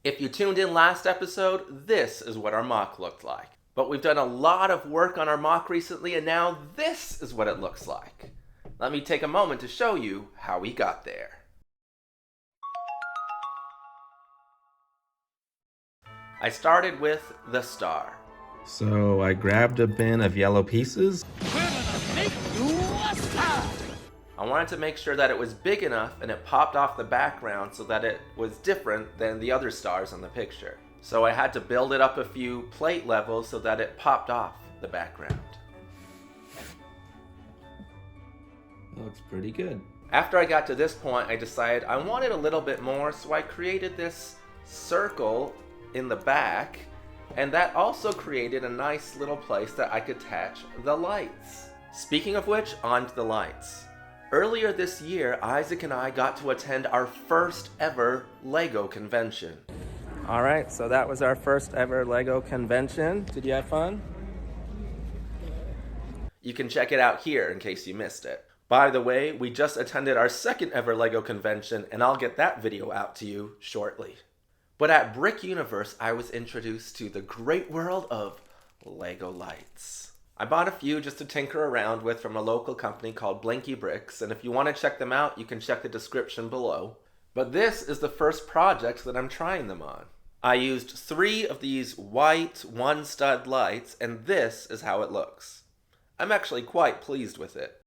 If you tuned in last episode, this is what our mock looked like. But we've done a lot of work on our mock recently, and now this is what it looks like. Let me take a moment to show you how we got there. I started with the star. So I grabbed a bin of yellow pieces. We're gonna make you a star! I wanted to make sure that it was big enough and it popped off the background so that it was different than the other stars in the picture. So I had to build it up a few plate levels so that it popped off the background. Looks pretty good. After I got to this point, I decided I wanted a little bit more, so I created this circle in the back, and that also created a nice little place that I could attach the lights. Speaking of which, on to the lights. Earlier this year, Isaac and I got to attend our first ever LEGO convention. Alright, so that was our first ever LEGO convention. Did you have fun? You can check it out here in case you missed it. By the way, we just attended our second ever LEGO convention, and I'll get that video out to you shortly. But at Brick Universe, I was introduced to the great world of LEGO lights. I bought a few just to tinker around with from a local company called Blinky Bricks, and if you want to check them out, you can check the description below. But this is the first project that I'm trying them on. I used 3 of these white 1-stud lights, and this is how it looks. I'm actually quite pleased with it.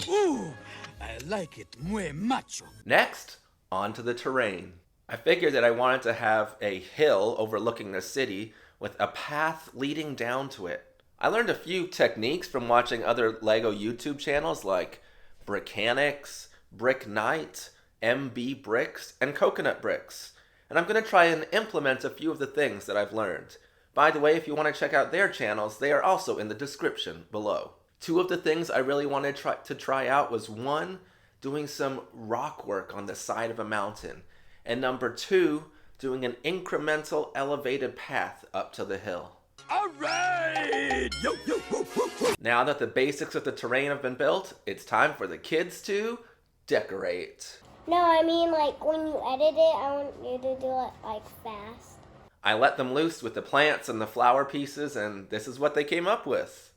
Ooh, I like it muy macho. Next, on to the terrain. I figured that I wanted to have a hill overlooking the city with a path leading down to it. I learned a few techniques from watching other LEGO YouTube channels like Brickanics, Brick Knight, MB Bricks, and Coconut Bricks. And I'm going to try and implement a few of the things that I've learned. By the way, if you want to check out their channels, they are also in the description below. 2 of the things I really wanted to try out was 1, doing some rock work on the side of a mountain, and number 2, doing an incremental elevated path up to the hill. All right! Yo, yo, woo, woo, woo. Now that the basics of the terrain have been built, it's time for the kids to decorate. No, I mean like when you edit it, I want you to do it like fast. I let them loose with the plants and the flower pieces, and this is what they came up with.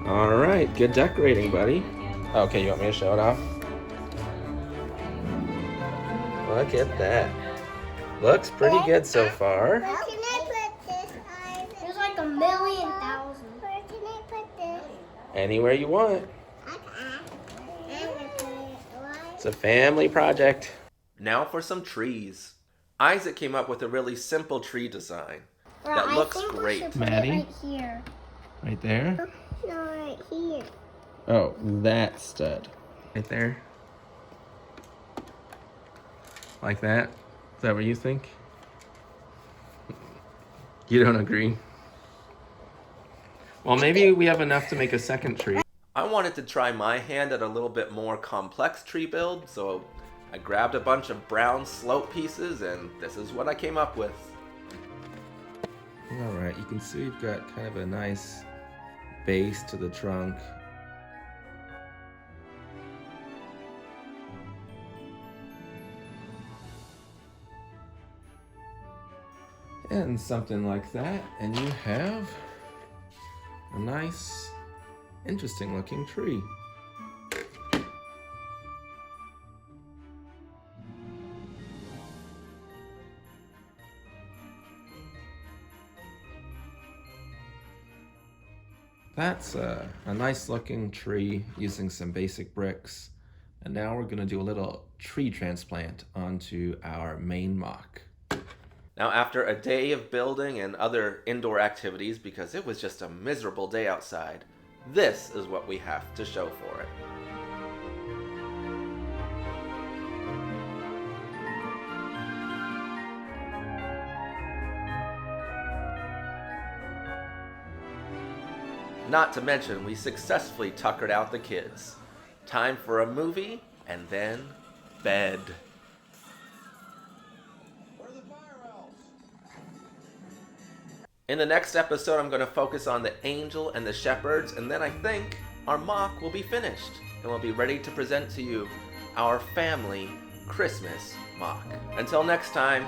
All right, good decorating, buddy. Okay, you want me to show it off? Look at that. Looks pretty good so far. Where can I put this? There's like 1,000,000. Where can I put this? Anywhere you want. It's a family project. Now for some trees. Isaac came up with a really simple tree design that looks great. Maddie? Right here. Right there? No, right here. Oh, that stud. Right there? Like that? Is that what you think? You don't agree? Well, maybe we have enough to make a second tree. I wanted to try my hand at a little bit more complex tree build, so I grabbed a bunch of brown slope pieces, and this is what I came up with. Alright, you can see we've got kind of a nice base to the trunk. And something like that, and you have a nice, interesting looking tree. That's a nice looking tree using some basic bricks. And now we're gonna do a little tree transplant onto our main mock. Now after a day of building and other indoor activities, because it was just a miserable day outside, this is what we have to show for it. Not to mention, we successfully tuckered out the kids. Time for a movie, and then bed. In the next episode, I'm going to focus on the angel and the shepherds, and then I think our mock will be finished, and we'll be ready to present to you our family Christmas mock. Until next time,